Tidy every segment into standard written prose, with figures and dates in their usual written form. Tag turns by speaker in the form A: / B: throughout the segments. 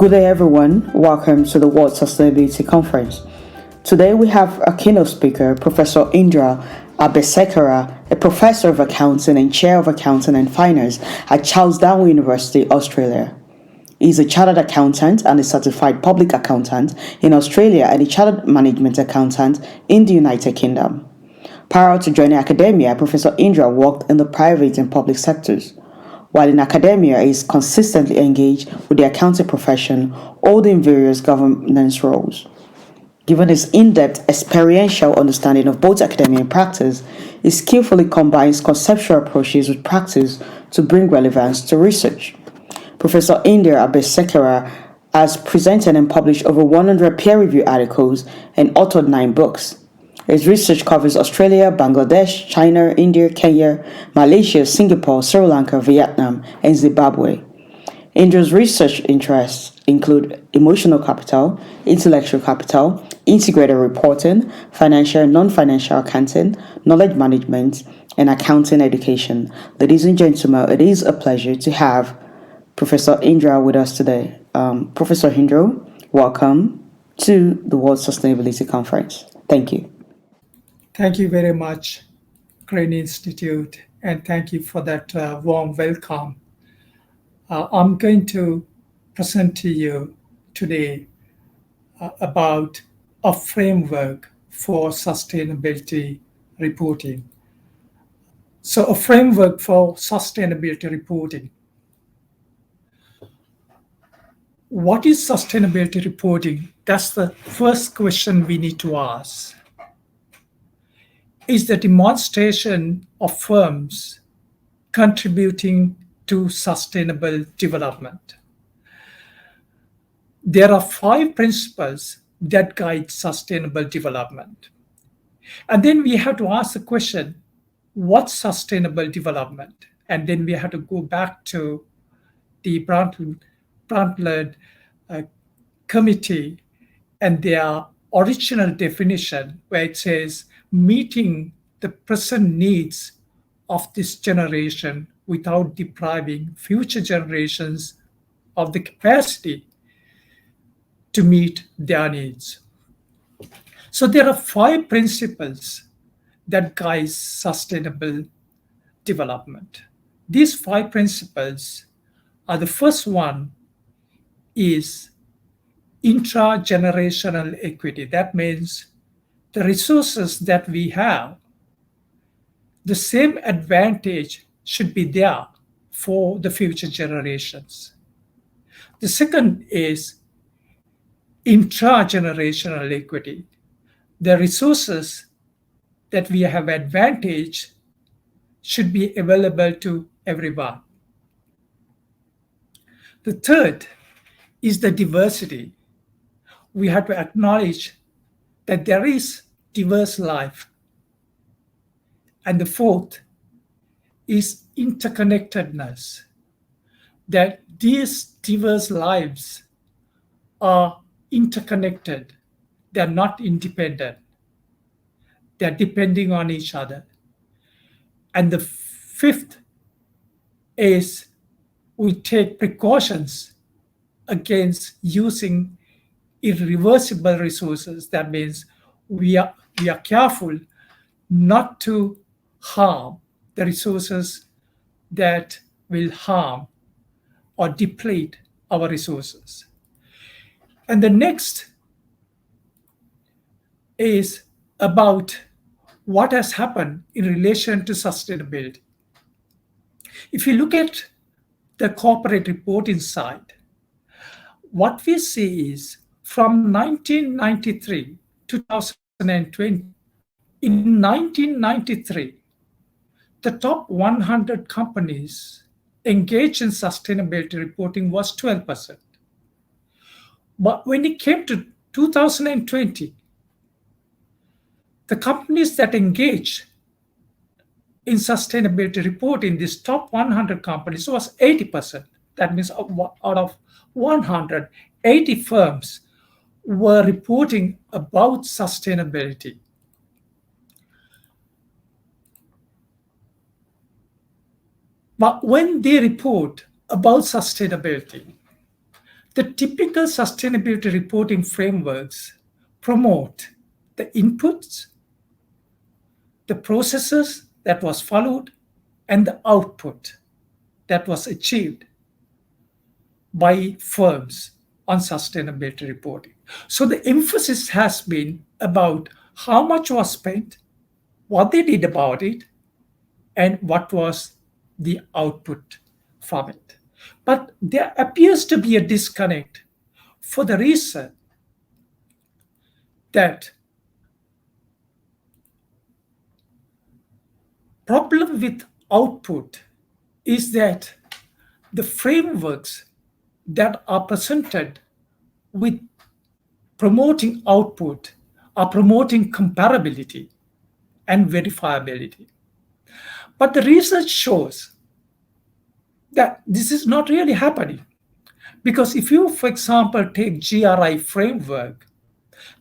A: Good day, everyone. Welcome to the World Sustainability Conference. Today we have a keynote speaker, Professor Indra Abeysekera, a professor of accounting and chair of accounting and finance at Charles Darwin University, Australia. He is a chartered accountant and a certified public accountant in Australia and a chartered management accountant in the United Kingdom. Prior to joining academia, Professor Indra worked in the private and public sectors. While in academia, he is consistently engaged with the accounting profession, holding various governance roles. Given his in-depth experiential understanding of both academia and practice, he skillfully combines conceptual approaches with practice to bring relevance to research. Professor Indra Abeysekera has presented and published over 100 peer-reviewed articles and authored 9 books. His research covers Australia, Bangladesh, China, India, Kenya, Malaysia, Singapore, Sri Lanka, Vietnam, and Zimbabwe. Indra's research interests include emotional capital, intellectual capital, integrated reporting, financial and non-financial accounting, knowledge management, and accounting education. Ladies and gentlemen, it is a pleasure to have Professor Indra with us today. Professor Indra, welcome to the World Sustainability Conference. Thank you.
B: Thank you very much, Crane Institute, and thank you for that warm welcome. I'm going to present to you today about a framework for sustainability reporting. So a framework for sustainability reporting. What is sustainability reporting? That's the first question we need to ask. Is the demonstration of firms contributing to sustainable development. There are 5 principles that guide sustainable development. And then we have to ask the question, what's sustainable development? And then we have to go back to the Brundtland Committee and their original definition, where it says, meeting the present needs of this generation without depriving future generations of the capacity to meet their needs. So there are 5 principles that guide sustainable development. These 5 principles are: the first one is intragenerational equity. That means the resources that we have, the same advantage should be there for the future generations. The second is intragenerational equity. The resources that we have advantage should be available to everyone. The third is the diversity. We have to acknowledge that there is diverse life. And the fourth is interconnectedness, that these diverse lives are interconnected. They're not independent. They're depending on each other. And the fifth is we take precautions against using irreversible resources. That means we are careful not to harm the resources that will harm or deplete our resources. And the next is about what has happened in relation to sustainability. If you look at the corporate reporting side, what we see is from 1993 to 2020, in 1993, the top 100 companies engaged in sustainability reporting was 12%. But when it came to 2020, the companies that engaged in sustainability reporting, these top 100 companies, was 80%. That means out of 100, 80 firms were reporting about sustainability. But when they report about sustainability, The typical sustainability reporting frameworks promote the inputs, the processes that was followed, and the output that was achieved by firms on sustainability reporting. So the emphasis has been about how much was spent, what they did about it, and what was the output from it. But there appears to be a disconnect for the reason that problem with output is that the frameworks that are presented with promoting output are promoting comparability and verifiability. But the research shows that this is not really happening. Because if you, for example, take GRI framework,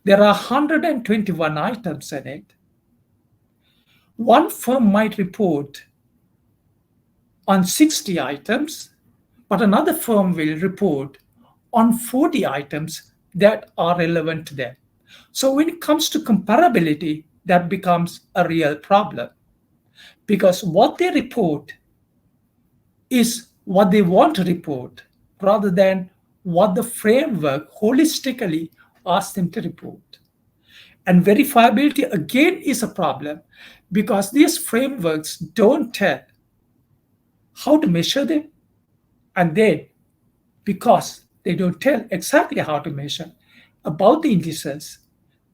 B: there are 121 items in it. One firm might report on 60 items, but another firm will report on 40 items that are relevant to them. So when it comes to comparability, that becomes a real problem because what they report is what they want to report rather than what the framework holistically asks them to report. And verifiability again is a problem because these frameworks don't tell how to measure them, and then because they don't tell exactly how to measure about the indices,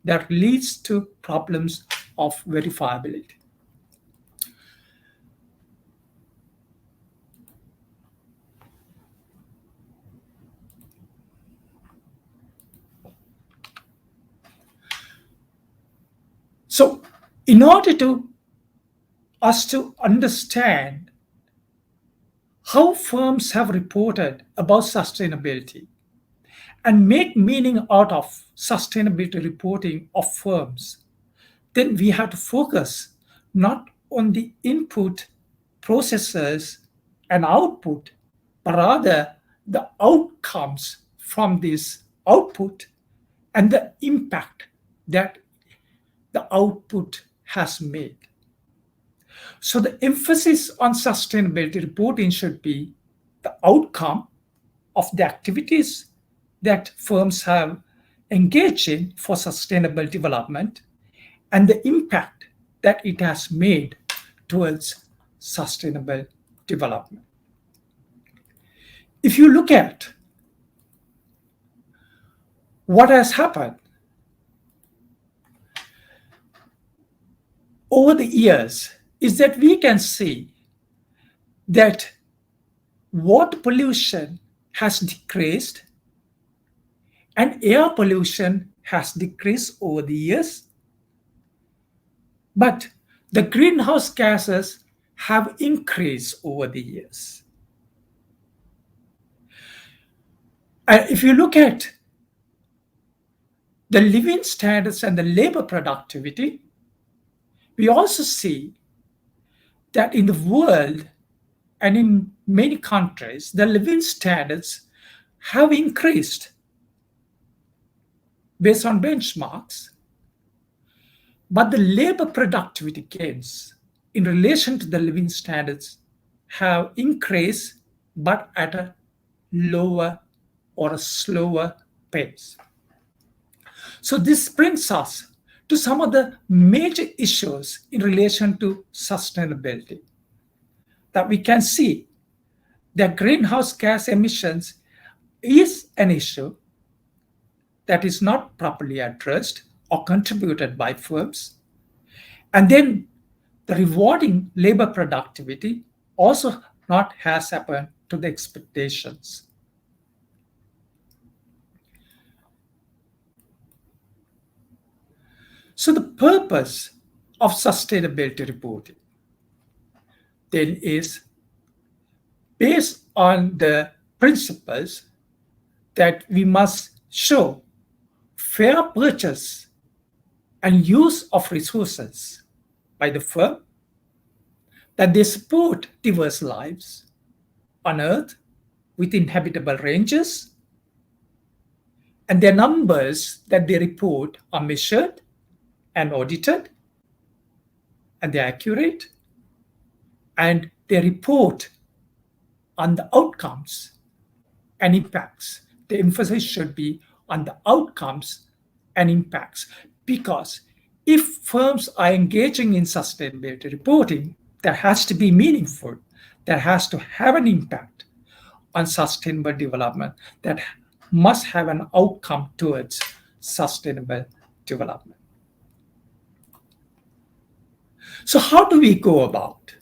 B: that leads to problems of verifiability. So in order to us to understand how firms have reported about sustainability and make meaning out of sustainability reporting of firms, then we have to focus not on the input, processes, and output, but rather the outcomes from this output and the impact that the output has made. So the emphasis on sustainability reporting should be the outcome of the activities that firms have engaged in for sustainable development and the impact that it has made towards sustainable development. If you look at what has happened over the years, is that we can see that water pollution has decreased and air pollution has decreased over the years. But the greenhouse gases have increased over the years. And if you look at the living standards and the labor productivity, we also see that in the world and in many countries, the living standards have increased based on benchmarks, but the labor productivity gains in relation to the living standards have increased, but at a lower or a slower pace. So this brings us to some of the major issues in relation to sustainability that we can see that greenhouse gas emissions is an issue that is not properly addressed or contributed by firms. And then the rewarding labor productivity also not has happened to the expectations. So the purpose of sustainability reporting then is based on the principles that we must show fair purchase and use of resources by the firm, that they support diverse lives on Earth within habitable ranges, And their numbers that they report are measured and audited, and they're accurate, and they report on the outcomes and impacts. The emphasis should be on the outcomes and impacts, because if firms are engaging in sustainability reporting, that has to be meaningful, that has to have an impact on sustainable development, that must have an outcome towards sustainable development. So how do we go about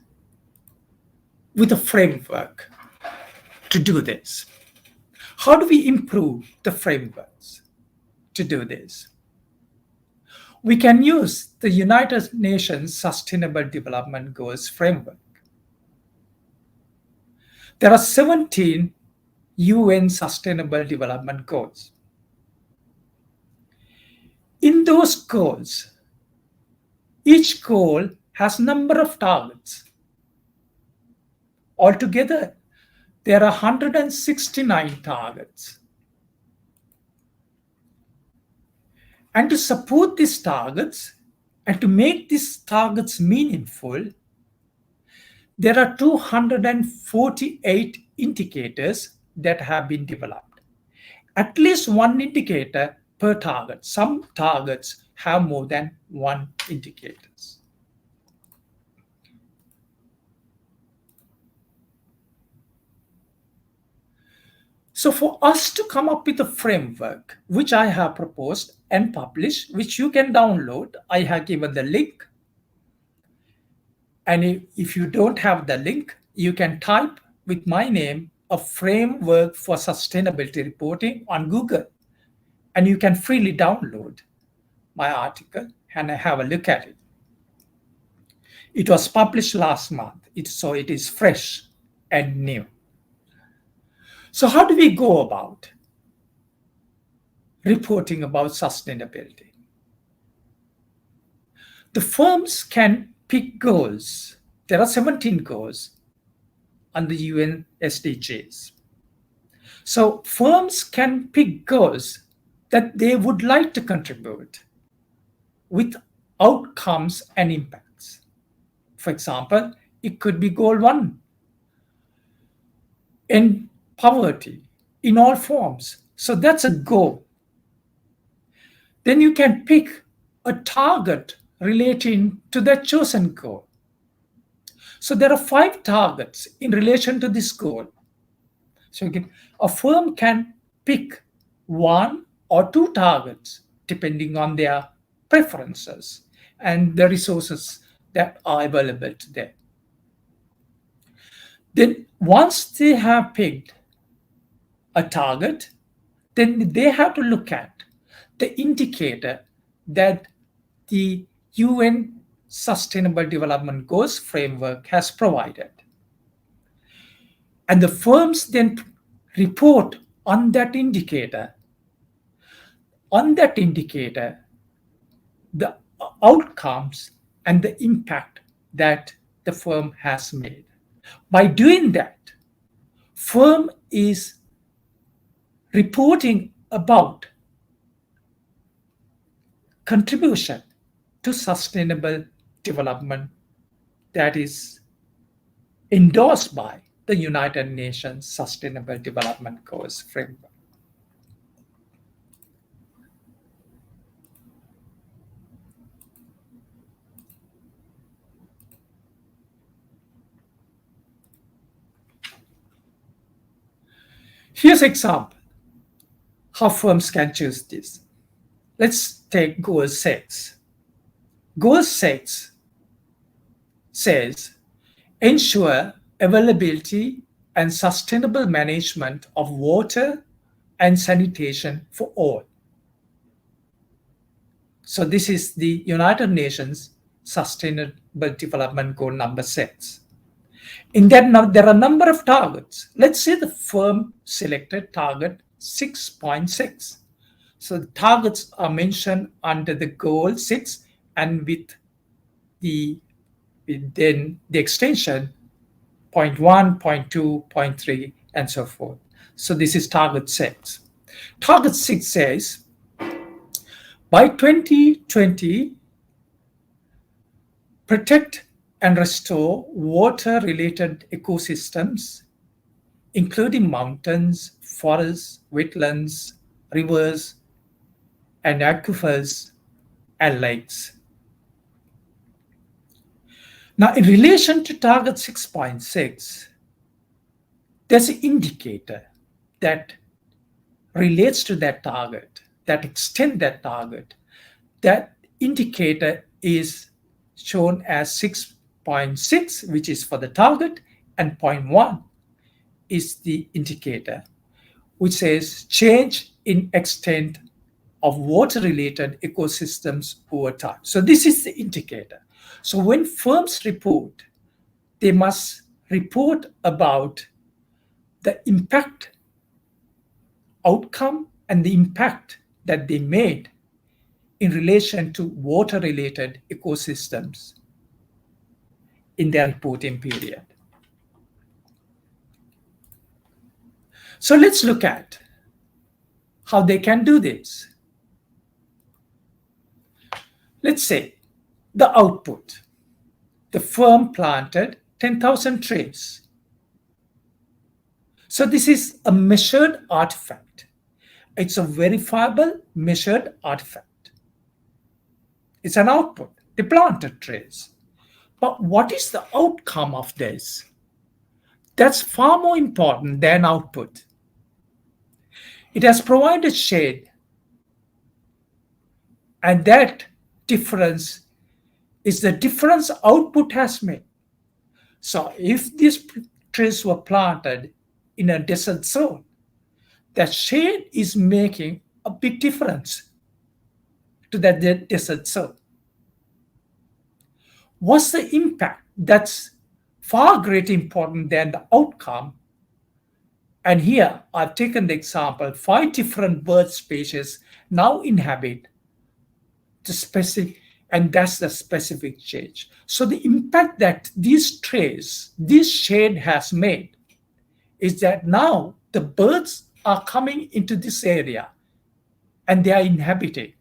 B: with a framework to do this? How do we improve the frameworks to do this? We can use the United Nations Sustainable Development Goals framework. There are 17 UN Sustainable Development Goals. In those goals, each goal has a number of targets. Altogether, there are 169 targets. And to support these targets and to make these targets meaningful, there are 248 indicators that have been developed. At least one indicator per target. Some targets have more than one indicators. So for us to come up with a framework, which I have proposed and published, which you can download, I have given the link. And if you don't have the link, you can type with my name, a framework for sustainability reporting on Google. And you can freely download my article and have a look at it. It was published last month, so it is fresh and new. So how do we go about reporting about sustainability? The firms can pick goals. There are 17 goals on the UN SDGs. So firms can pick goals that they would like to contribute with outcomes and impacts. For example, it could be goal 1, end poverty in all forms. So that's a goal. Then you can pick a target relating to that chosen goal. So there are 5 targets in relation to this goal. So a firm can pick 1 or 2 targets depending on their preferences and the resources that are available to them. Then once they have picked a target, then they have to look at the indicator that the UN Sustainable Development Goals framework has provided. And the firms then report on that indicator. On that indicator, the outcomes and the impact that the firm has made. By doing that, firm is reporting about contribution to sustainable development that is endorsed by the United Nations Sustainable Development Goals framework. Here's an example how firms can choose this. Let's take goal 6. Goal 6 says, ensure availability and sustainable management of water and sanitation for all. So this is the United Nations Sustainable Development Goal number 6. In that, there are a number of targets. Let's say the firm selected target 6.6. So the targets are mentioned under the goal 6 and with then the extension 0.1, 0.2, 0.3, and so forth. So this is target 6. Target 6 says by 2020, protect and restore water-related ecosystems, including mountains, forests, wetlands, rivers, and aquifers and lakes. Now, in relation to target 6.6, there's an indicator that relates to that target, that extends that target. That indicator is shown as 6.6, which is for the target, and 0.1 is the indicator, which says change in extent of water-related ecosystems over time. So this is the indicator. So when firms report, they must report about the impact, outcome, and the impact that they made in relation to water-related ecosystems in their reporting period. So let's look at how they can do this. Let's say the output. The firm planted 10,000 trees. So this is a measured artifact. It's a verifiable measured artifact. It's an output. They planted trees. But what is the outcome of this? That's far more important than output. It has provided shade, and that difference is the difference output has made. So if these trees were planted in a desert zone, that shade is making a big difference to that desert zone. What's the impact? That's far greater important than the outcome. And here I've taken the example, 5 different bird species now inhabit the specific, and that's the specific change. So the impact that these trees, this shade has made is that now the birds are coming into this area and they are inhabiting.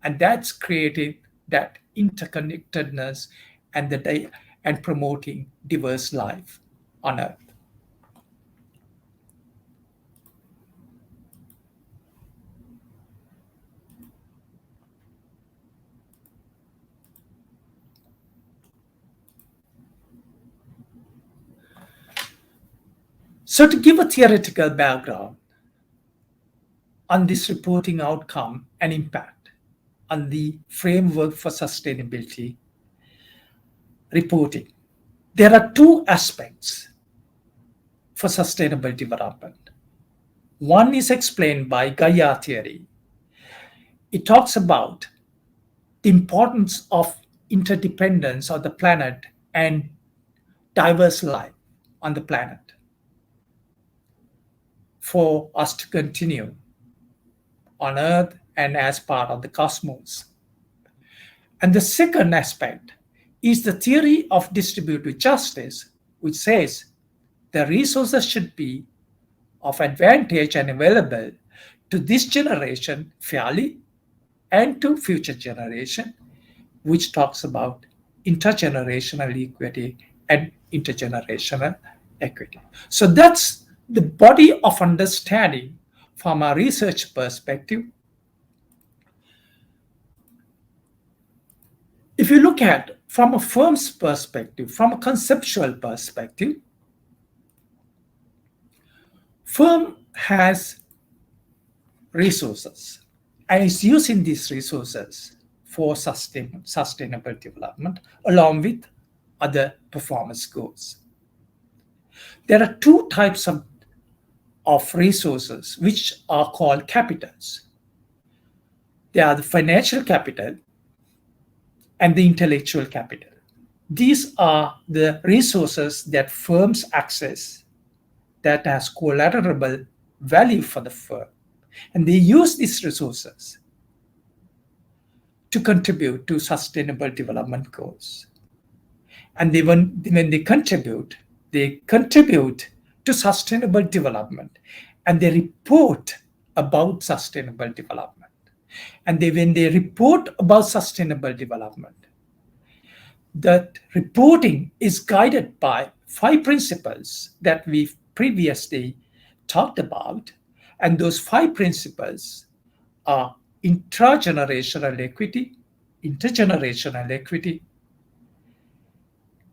B: And that's creating that interconnectedness and promoting diverse life on Earth. So to give a theoretical background on this reporting outcome and impact on the framework for sustainability reporting, there are 2 aspects for sustainable development. One is explained by Gaia theory. It talks about the importance of interdependence of the planet and diverse life on the planet for us to continue on Earth and as part of the cosmos. And the second aspect is the theory of distributive justice, which says the resources should be of advantage and available to this generation fairly and to future generation, which talks about intergenerational equity and intergenerational equity. So that's the body of understanding from a research perspective. If you look at from a firm's perspective, from a conceptual perspective, firm has resources and is using these resources for sustainable development along with other performance goals. There are 2 types of resources which are called capitals. They are the financial capital and the intellectual capital. These are the resources that firms access that has collaterable value for the firm. And they use these resources to contribute to sustainable development goals. And when they contribute to sustainable development, and they report about sustainable development. And when they report about sustainable development, that reporting is guided by 5 principles that we've previously talked about. And those 5 principles are intragenerational equity, intergenerational equity,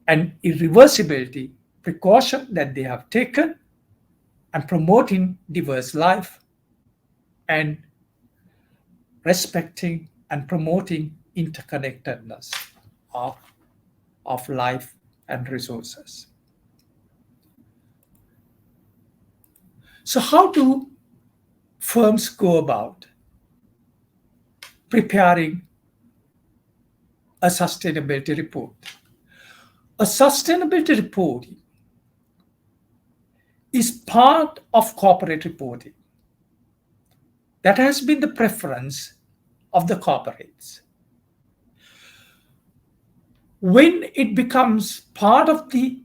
B: and irreversibility, precaution that they have taken, and promoting diverse life, and respecting and promoting interconnectedness of life and resources. So, how do firms go about preparing a sustainability report? A sustainability report is part of corporate reporting. That has been the preference of the corporates. When it becomes part of the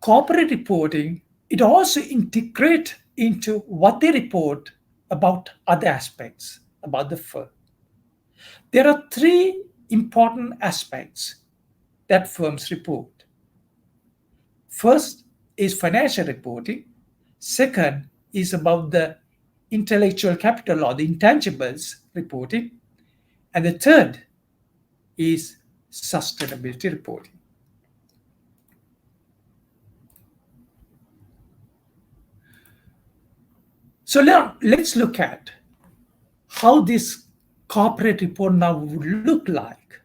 B: corporate reporting, it also integrates into what they report about other aspects about the firm. There are 3 important aspects that firms report. First is financial reporting. Second is about the intellectual capital or the intangibles reporting. And the third is sustainability reporting. So now let's look at how this corporate report now would look like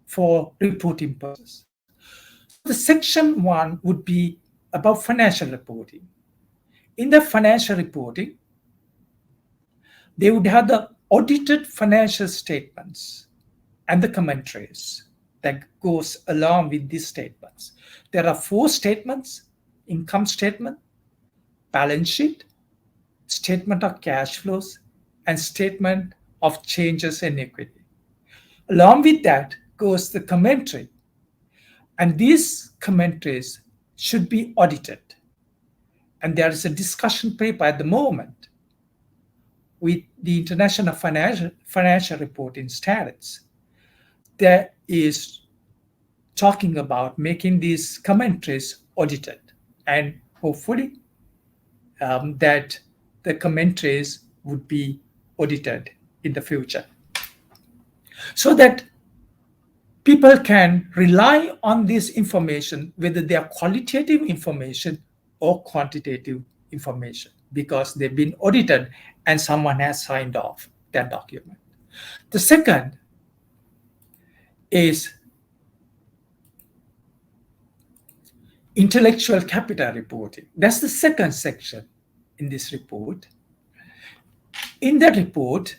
B: for reporting purposes. The section 1 would be about financial reporting. In the financial reporting, they would have the audited financial statements and the commentaries that goes along with these statements. There are 4 statements: income statement, balance sheet, statement of cash flows, and statement of changes in equity. Along with that goes the commentary. And these commentaries should be audited. And there is a discussion paper at the moment with the International Financial Reporting Standards that is talking about making these commentaries audited. And hopefully that the commentaries would be audited in the future, so that people can rely on this information, whether they are qualitative information or quantitative information, because they've been audited and someone has signed off that document. The second is intellectual capital reporting. That's the second section in this report. In that report,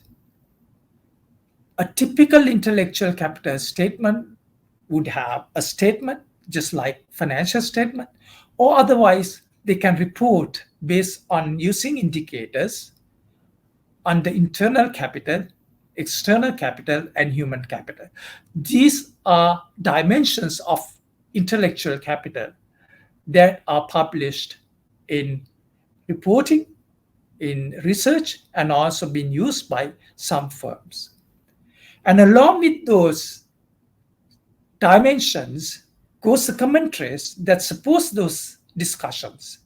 B: a typical intellectual capital statement would have a statement just like financial statement, or otherwise they can report based on using indicators on the internal capital, external capital, and human capital. These are dimensions of intellectual capital that are published in reporting, in research, and also being used by some firms. And along with those dimensions goes the commentaries that support those discussions.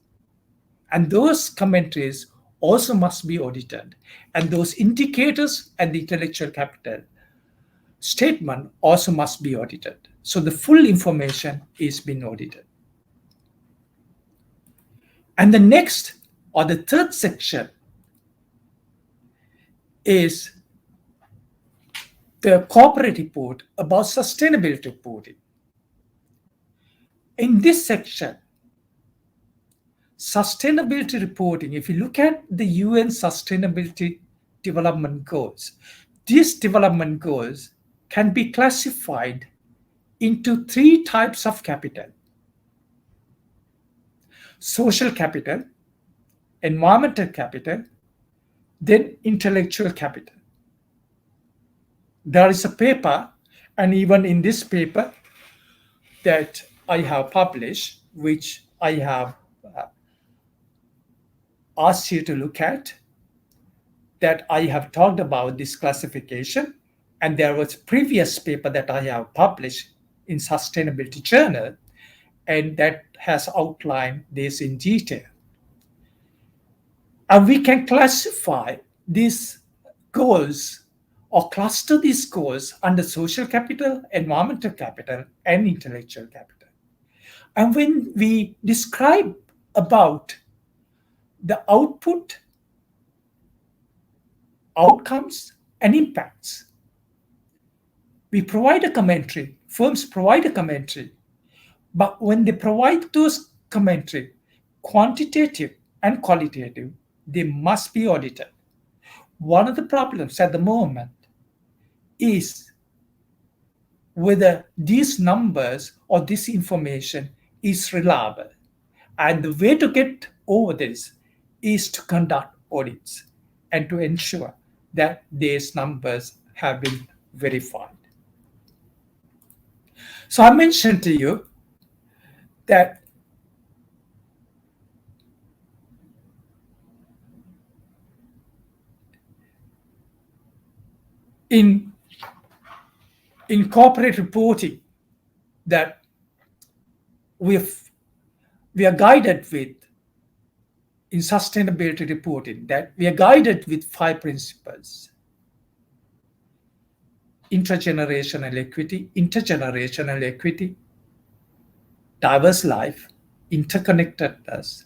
B: And those commentaries also must be audited. And those indicators and the intellectual capital statement also must be audited. So the full information is being audited. And the next, or the third section, is the corporate report about sustainability reporting. In this section, sustainability reporting, if you look at the UN Sustainability Development Goals, these development goals can be classified into 3 types of capital: social capital, environmental capital, then intellectual capital. There is a paper, and even in this paper that I have published, which I have asked you to look at, that I have talked about this classification, and there was a previous paper that I have published in Sustainability Journal, and that has outlined this in detail. And we can classify these goals or cluster these goals under social capital, environmental capital, and intellectual capital. And when we describe about the output, outcomes, and impacts, we provide a commentary, firms provide a commentary, but when they provide those commentary, quantitative and qualitative, they must be audited. One of the problems at the moment is whether these numbers or this information is reliable. And the way to get over this is to conduct audits and to ensure that these numbers have been verified. So I mentioned to you that in corporate reporting that we are guided with, in sustainability reporting, that we are guided with 5 principles: intergenerational equity, diverse life, interconnectedness,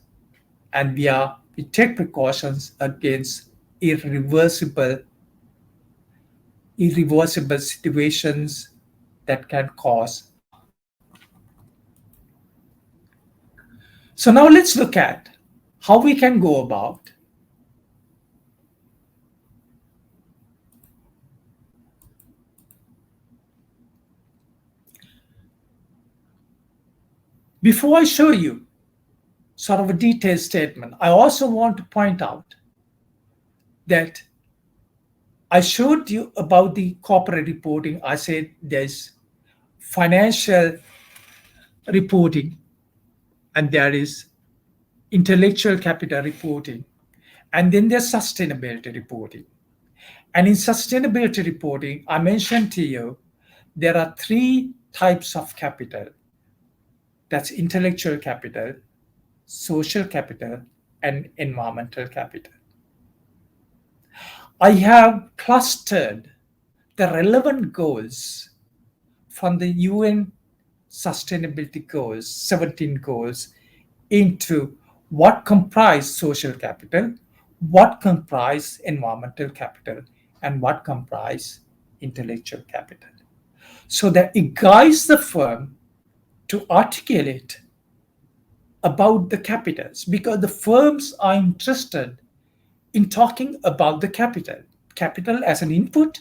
B: and we take precautions against irreversible situations that can cause harm. So now let's look at how we can go about before I show you sort of a detailed statement. I also want to point out that I showed you about the corporate reporting. I said there's financial reporting and there is intellectual capital reporting, and then there's sustainability reporting. And in sustainability reporting, I mentioned to you there are 3 types of capital. That's intellectual capital, social capital, and environmental capital. I have clustered the relevant goals from the UN sustainability goals, 17 goals, into what comprise social capital, what comprise environmental capital, and what comprise intellectual capital, so that it guides the firm to articulate about the capitals, because the firms are interested in talking about the capital as an input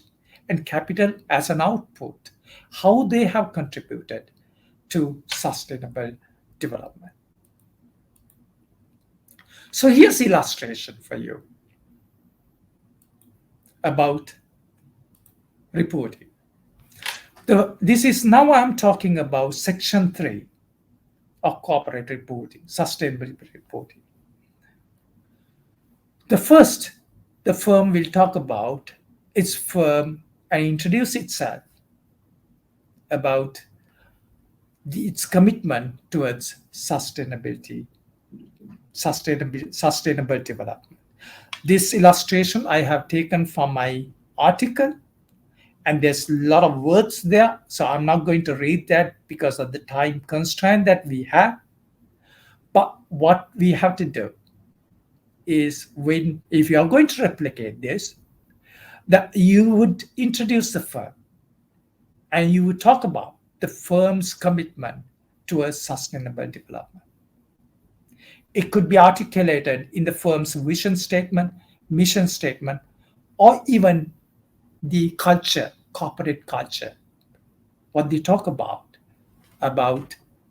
B: and capital as an output, how they have contributed to sustainable development. So here's the illustration for you about reporting. This is now I'm talking about section 3 of corporate reporting, sustainability reporting. The firm will talk about its firm and introduce itself about its commitment towards sustainable development. This illustration I have taken from my article, and there's a lot of words there, so I'm not going to read that because of the time constraint that we have. But what we have to do is, if you are going to replicate this, that you would introduce the firm and you would talk about the firm's commitment towards sustainable development. It could be articulated in the firm's vision statement, mission statement, or even the culture, corporate culture, what they talk about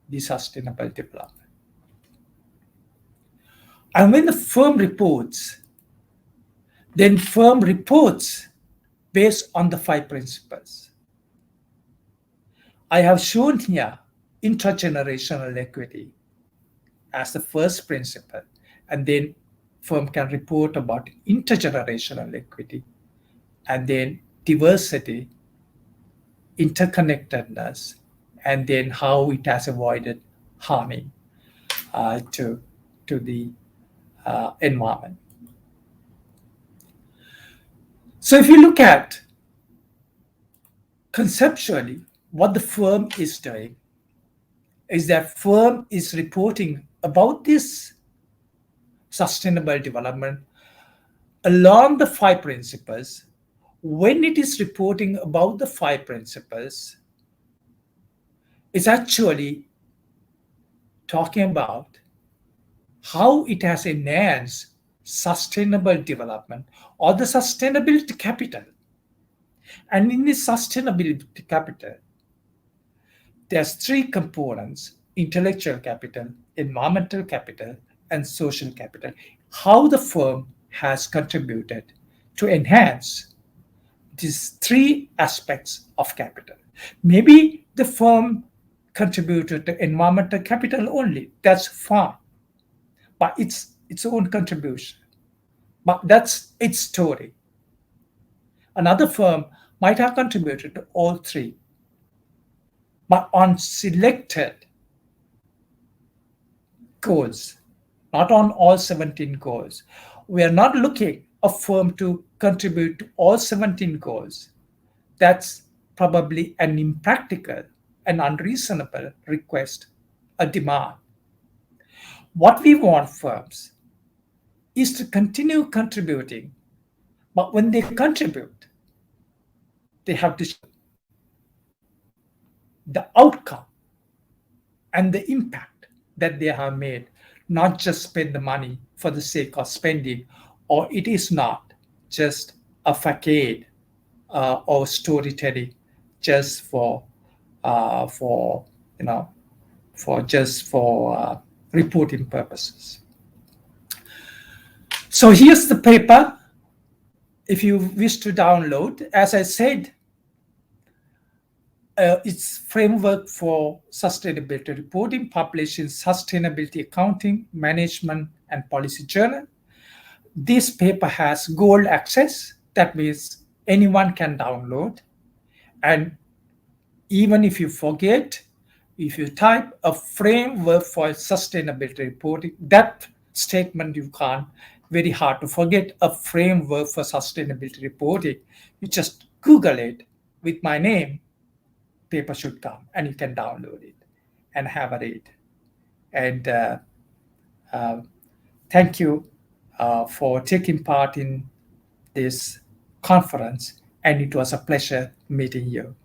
B: the sustainable development. And when the firm reports, then firm reports based on the 5 principles. I have shown here intergenerational equity as the first principle, and then firm can report about intergenerational equity, and then diversity, interconnectedness, and then how it has avoided harming to the environment. So if you look at conceptually what the firm is doing, is that firm is reporting about this sustainable development along the 5 principles. When it is reporting about the 5 principles, it's actually talking about how it has enhanced sustainable development or the sustainability capital. And in this sustainability capital, there's 3 components: intellectual capital, environmental capital, and social capital. How the firm has contributed to enhance these 3 aspects of capital. Maybe the firm contributed to environmental capital only. That's fine. But it's its own contribution. But that's its story. Another firm might have contributed to all 3. But on selected goals, not on all 17 goals. We are not looking a firm to contribute to all 17 goals. That's probably an impractical and unreasonable request, a demand. What we want firms is to continue contributing, but when they contribute, they have to show the outcome and the impact that they have made, not just spend the money for the sake of spending, or it is not just a facade or storytelling just for reporting purposes. So here's the paper. If you wish to download, as I said, it's framework for sustainability reporting, published in Sustainability Accounting, Management and Policy Journal. This paper has gold access. That means anyone can download. And even if you forget, if you type a framework for sustainability reporting, that statement you can't, very hard to forget, a framework for sustainability reporting. You just Google it with my name, paper should come, and you can download it and have a read. And thank you for taking part in this conference, and it was a pleasure meeting you.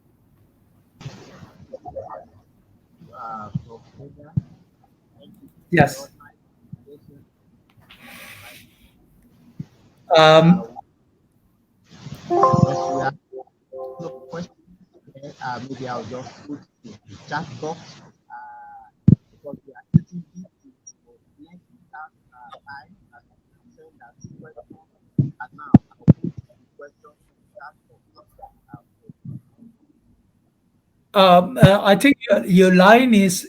B: Yes.
C: Maybe I'll just put the chat box because we are using this for lengthy time. Saying that question, and now I'll put the question in the chat box.
B: I think your line is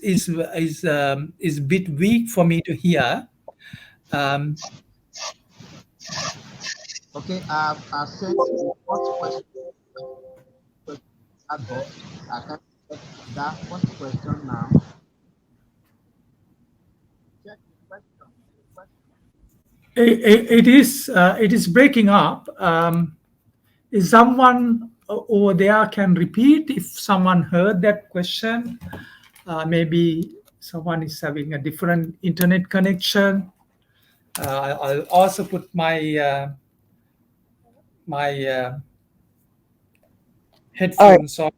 B: a bit weak for me to hear.
C: Okay, I've sent the first question. I can check that first question now. Check the question.
B: It is breaking up. Is someone over there can repeat if someone heard that question? Maybe someone is having a different internet connection. I'll also put my headphones on.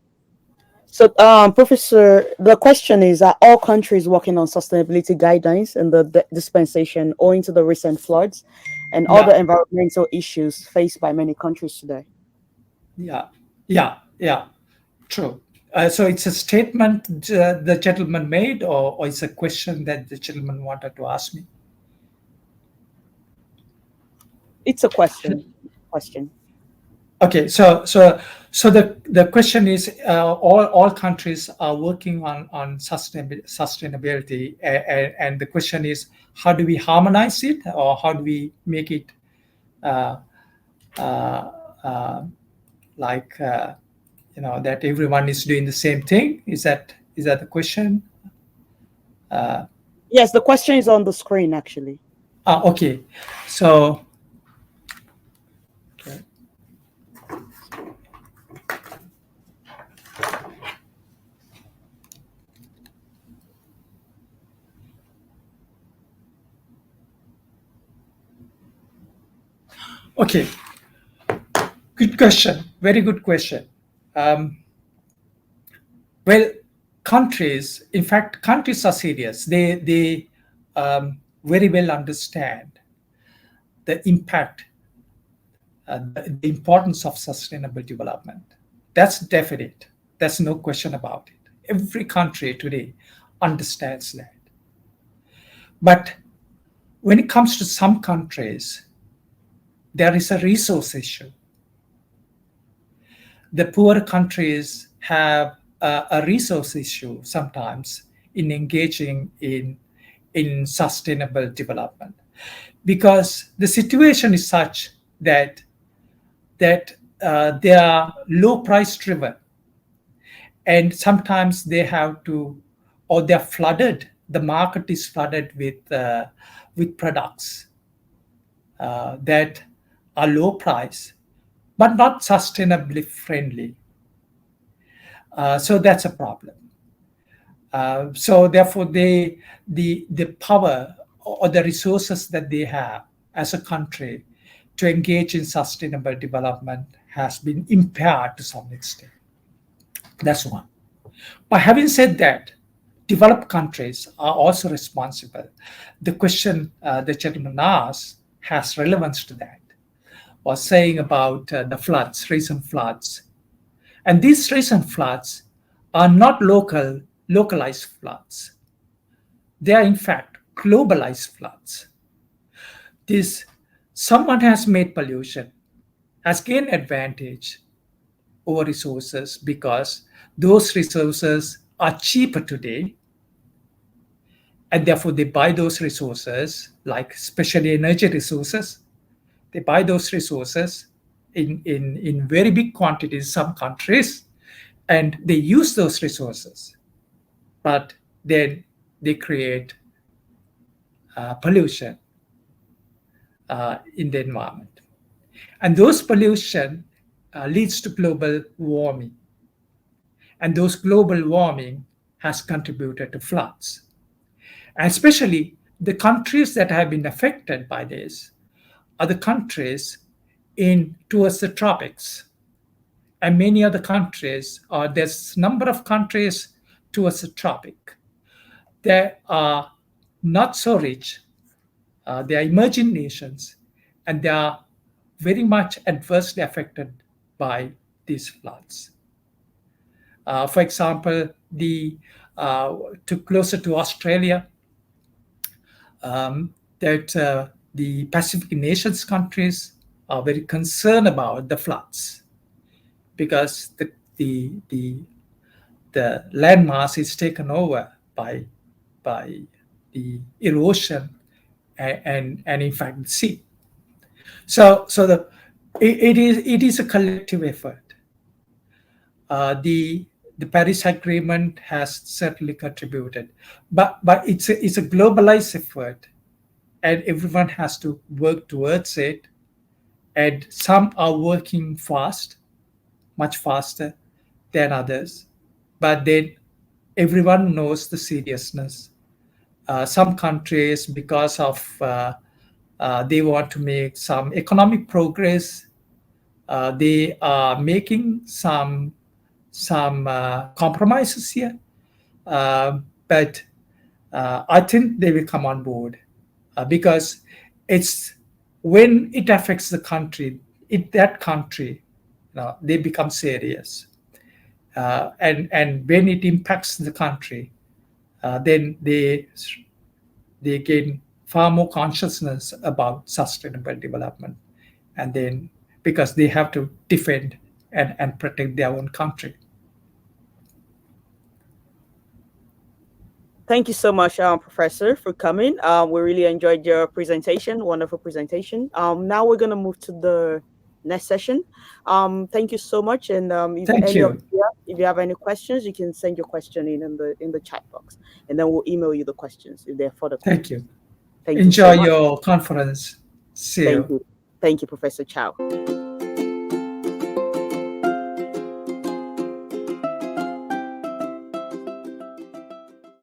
A: So, Professor, the question is: are all countries working on sustainability guidelines in the dispensation owing to the recent floods and other environmental issues faced by many countries today?
B: Yeah, true. So it's a statement the gentleman made, or it's a question that the gentleman wanted to ask me?
A: It's a question.
B: Okay, so the question is, all countries are working on sustainability, and the question is, how do we harmonize it, or how do we make it uh, uh, uh, like that everyone is doing the same thing? Is that the question?
A: Yes, the question is on the screen actually.
B: Okay, so okay. Okay, good question. Very good question. Um, well, countries, in fact, countries are serious. They very well understand the impact, the importance of sustainable development. That's definite. There's no question about it. Every country today understands that. But when it comes to some countries, there is a resource issue. The poor countries have a resource issue sometimes in engaging in sustainable development, because the situation is such that they are low price driven, and sometimes they have to, or they're flooded. The market is flooded with products that are low price but not sustainably friendly. So that's a problem. So therefore, the power or the resources that they have as a country to engage in sustainable development has been impaired to some extent. That's one. But having said that, developed countries are also responsible. The question the gentleman asked has relevance to that, was saying about the floods, recent floods. And these recent floods are not localized floods. They are in fact globalized floods. This someone has made pollution, has gained advantage over resources because those resources are cheaper today, and therefore they buy those resources, like especially energy resources. They buy those resources in very big quantities in some countries, and they use those resources, but then they create pollution in the environment. And those pollution leads to global warming. And those global warming has contributed to floods. And especially the countries that have been affected by this are the countries in towards the tropics. And many other countries, or there's number of countries towards the tropic. They are not so rich. They are emerging nations, and they are very much adversely affected by these floods. For example, to closer to Australia, that the Pacific nations countries are very concerned about the floods, because the landmass is taken over by the erosion and in fact the sea. So it is a collective effort. The Paris Agreement has certainly contributed, but it's a globalized effort, and everyone has to work towards it. And some are working fast, much faster than others, but then everyone knows the seriousness. Some countries, because of they want to make some economic progress, they are making some compromises here, but I think they will come on board, because it's when it affects the country, that country, they become serious, and when it impacts the country, then they gain far more consciousness about sustainable development, and then because they have to defend and protect their own country.
A: Thank you so much, Professor, for coming. We really enjoyed your presentation, wonderful presentation. Now we're going to move to the next session. Thank you so much. And
B: Thank you.
A: If you have any questions, you can send your question in the chat box, and then we'll email you the questions if they're further questions.
B: Thank you.
A: Thank
B: Enjoy
A: you so
B: your conference. See you.
A: Thank you, Professor Chow.